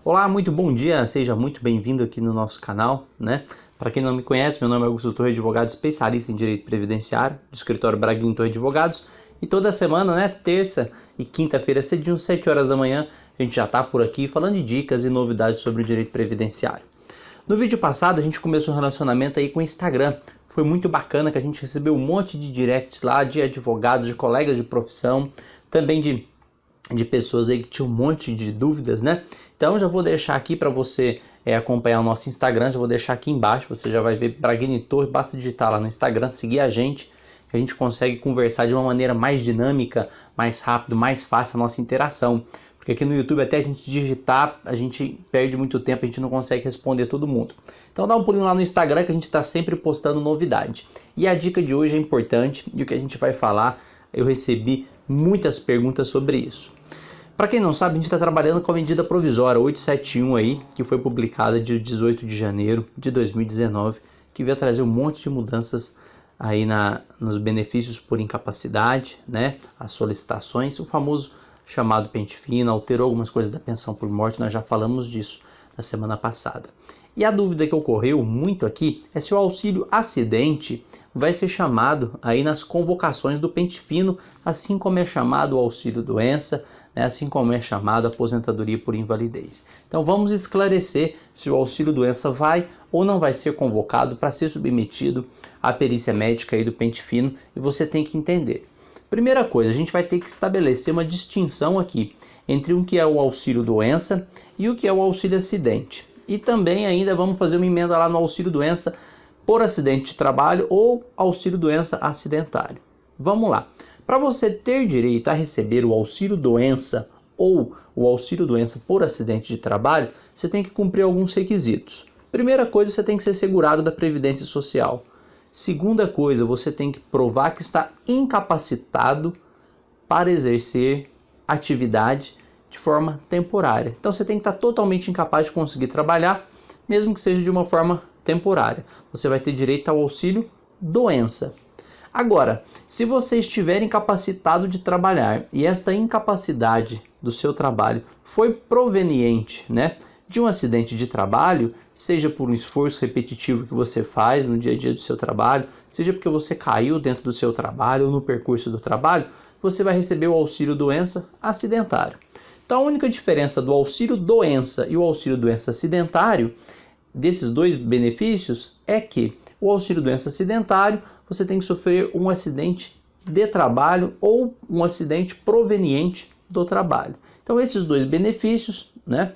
Olá, muito bom dia, seja muito bem-vindo aqui no nosso canal, né? Para quem não me conhece, meu nome é Augusto Torre, advogado especialista em Direito Previdenciário, do escritório Braguin Torre Advogados, e toda semana, né, terça e quinta-feira, cedinho, 7 horas da manhã, a gente já está por aqui falando de dicas e novidades sobre o Direito Previdenciário. No vídeo passado, a gente começou um relacionamento aí com o Instagram. Foi muito bacana que a gente recebeu um monte de directs lá, de advogados, de colegas de profissão, também de pessoas aí que tinham um monte de dúvidas, né? Então já vou deixar aqui para você acompanhar o nosso Instagram, já vou deixar aqui embaixo, você já vai ver Braguin Torre, basta digitar lá no Instagram, seguir a gente, que a gente consegue conversar de uma maneira mais dinâmica, mais rápido, mais fácil a nossa interação. Porque aqui no YouTube até a gente digitar, a gente perde muito tempo, a gente não consegue responder todo mundo. Então dá um pulinho lá no Instagram que a gente está sempre postando novidade. E a dica de hoje é importante e o que a gente vai falar, eu recebi muitas perguntas sobre isso. Para quem não sabe, a gente está trabalhando com a medida provisória 871 aí, que foi publicada dia 18 de janeiro de 2019, que veio trazer um monte de mudanças aí nos benefícios por incapacidade, né? As solicitações, o famoso chamado pente fino, alterou algumas coisas da pensão por morte, nós já falamos disso na semana passada. E a dúvida que ocorreu muito aqui é se o auxílio acidente vai ser chamado aí nas convocações do pente fino, assim como é chamado o auxílio doença, né, assim como é chamado a aposentadoria por invalidez. Então vamos esclarecer se o auxílio doença vai ou não vai ser convocado para ser submetido à perícia médica aí do pente fino, e você tem que entender. Primeira coisa, a gente vai ter que estabelecer uma distinção aqui entre o que é o auxílio doença e o que é o auxílio acidente. E também ainda vamos fazer uma emenda lá no auxílio doença por acidente de trabalho ou auxílio doença acidentário. Vamos lá. Para você ter direito a receber o auxílio doença ou o auxílio doença por acidente de trabalho, você tem que cumprir alguns requisitos. Primeira coisa, você tem que ser segurado da Previdência Social. Segunda coisa, você tem que provar que está incapacitado para exercer atividade de forma temporária. Então você tem que estar totalmente incapaz de conseguir trabalhar, mesmo que seja de uma forma temporária. Você vai ter direito ao auxílio doença. Agora, se você estiver incapacitado de trabalhar e esta incapacidade do seu trabalho foi proveniente, né, de um acidente de trabalho, seja por um esforço repetitivo que você faz no dia a dia do seu trabalho, seja porque você caiu dentro do seu trabalho ou no percurso do trabalho, você vai receber o auxílio doença acidentário. Então a única diferença do auxílio doença e o auxílio doença acidentário, desses dois benefícios, é que o auxílio doença acidentário você tem que sofrer um acidente de trabalho ou um acidente proveniente do trabalho. Então esses dois benefícios, né,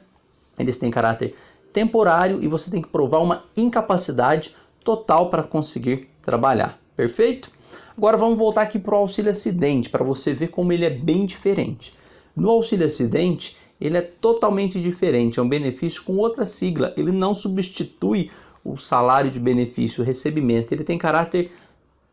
eles têm caráter temporário e você tem que provar uma incapacidade total para conseguir trabalhar. Perfeito? Agora vamos voltar aqui para o auxílio acidente, para você ver como ele é bem diferente. No auxílio acidente, ele é totalmente diferente, é um benefício com outra sigla, ele não substitui o salário de benefício, o recebimento, ele tem caráter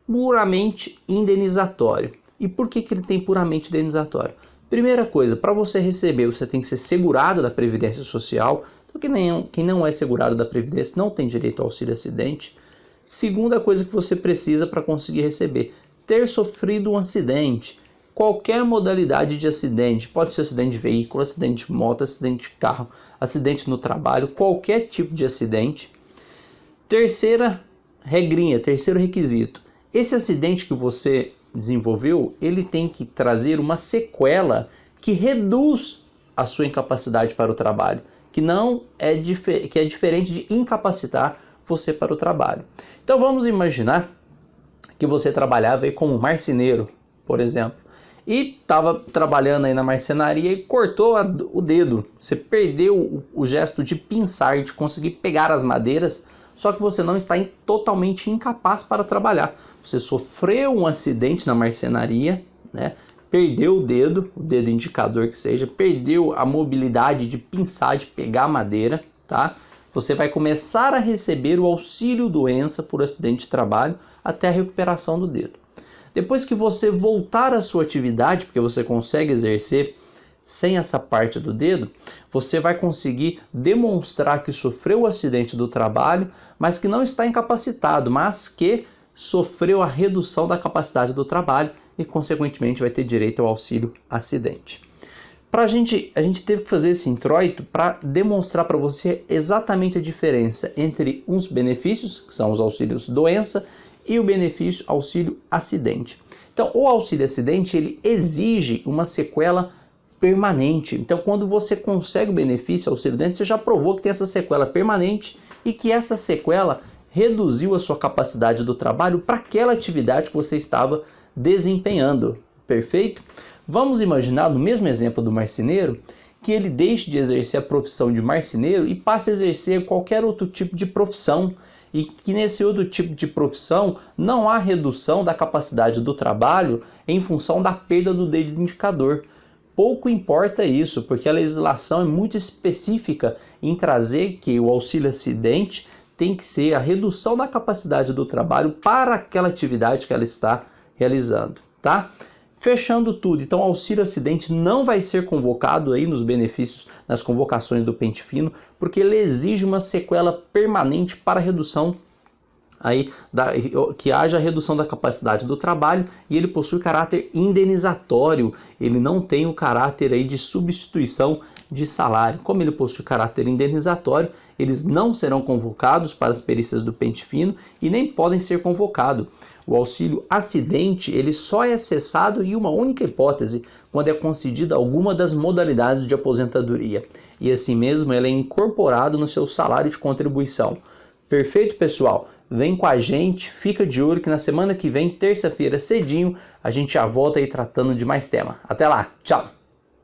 puramente indenizatório. E por que ele tem puramente indenizatório? Primeira coisa, para você receber, você tem que ser segurado da Previdência Social. Então, quem não é segurado da Previdência não tem direito ao auxílio acidente. Segunda coisa que você precisa para conseguir receber, ter sofrido um acidente. Qualquer modalidade de acidente, pode ser acidente de veículo, acidente de moto, acidente de carro, acidente no trabalho, qualquer tipo de acidente. Terceira regrinha, terceiro requisito, esse acidente que você desenvolveu, ele tem que trazer uma sequela que reduz a sua incapacidade para o trabalho, que é diferente de incapacitar você para o trabalho. Então vamos imaginar que você trabalhava aí como marceneiro, por exemplo, e estava trabalhando aí na marcenaria e cortou o dedo. Você perdeu o gesto de pinçar, de conseguir pegar as madeiras, só que você não está totalmente incapaz para trabalhar. Você sofreu um acidente na marcenaria, né? Perdeu o dedo indicador que seja, perdeu a mobilidade de pinçar, de pegar madeira, tá? Você vai começar a receber o auxílio doença por acidente de trabalho até a recuperação do dedo. Depois que você voltar à sua atividade, porque você consegue exercer sem essa parte do dedo, você vai conseguir demonstrar que sofreu o acidente do trabalho, mas que não está incapacitado, mas que sofreu a redução da capacidade do trabalho e, consequentemente, vai ter direito ao auxílio acidente. A gente teve que fazer esse introito para demonstrar para você exatamente a diferença entre uns benefícios, que são os auxílios doença, e o benefício auxílio acidente. Então, o auxílio acidente, ele exige uma sequela permanente. Então, quando você consegue o benefício auxílio doença, você já provou que tem essa sequela permanente e que essa sequela reduziu a sua capacidade do trabalho para aquela atividade que você estava desempenhando. Perfeito? Vamos imaginar, no mesmo exemplo do marceneiro, que ele deixe de exercer a profissão de marceneiro e passe a exercer qualquer outro tipo de profissão, e que nesse outro tipo de profissão não há redução da capacidade do trabalho em função da perda do dedo indicador. Pouco importa isso, porque a legislação é muito específica em trazer que o auxílio acidente tem que ser a redução da capacidade do trabalho para aquela atividade que ela está realizando, tá? Fechando tudo, então o auxílio acidente não vai ser convocado aí nos benefícios, nas convocações do pente fino, porque ele exige uma sequela permanente para a redução aí que haja a redução da capacidade do trabalho, e ele possui caráter indenizatório, ele não tem o caráter aí de substituição de salário. Como ele possui caráter indenizatório, eles não serão convocados para as perícias do pente fino e nem podem ser convocados. O auxílio acidente, ele só é cessado em uma única hipótese, quando é concedida alguma das modalidades de aposentadoria, e assim mesmo ele é incorporado no seu salário de contribuição. Perfeito, pessoal? Vem com a gente, fica de olho que na semana que vem, terça-feira cedinho, a gente já volta aí tratando de mais tema. Até lá, tchau!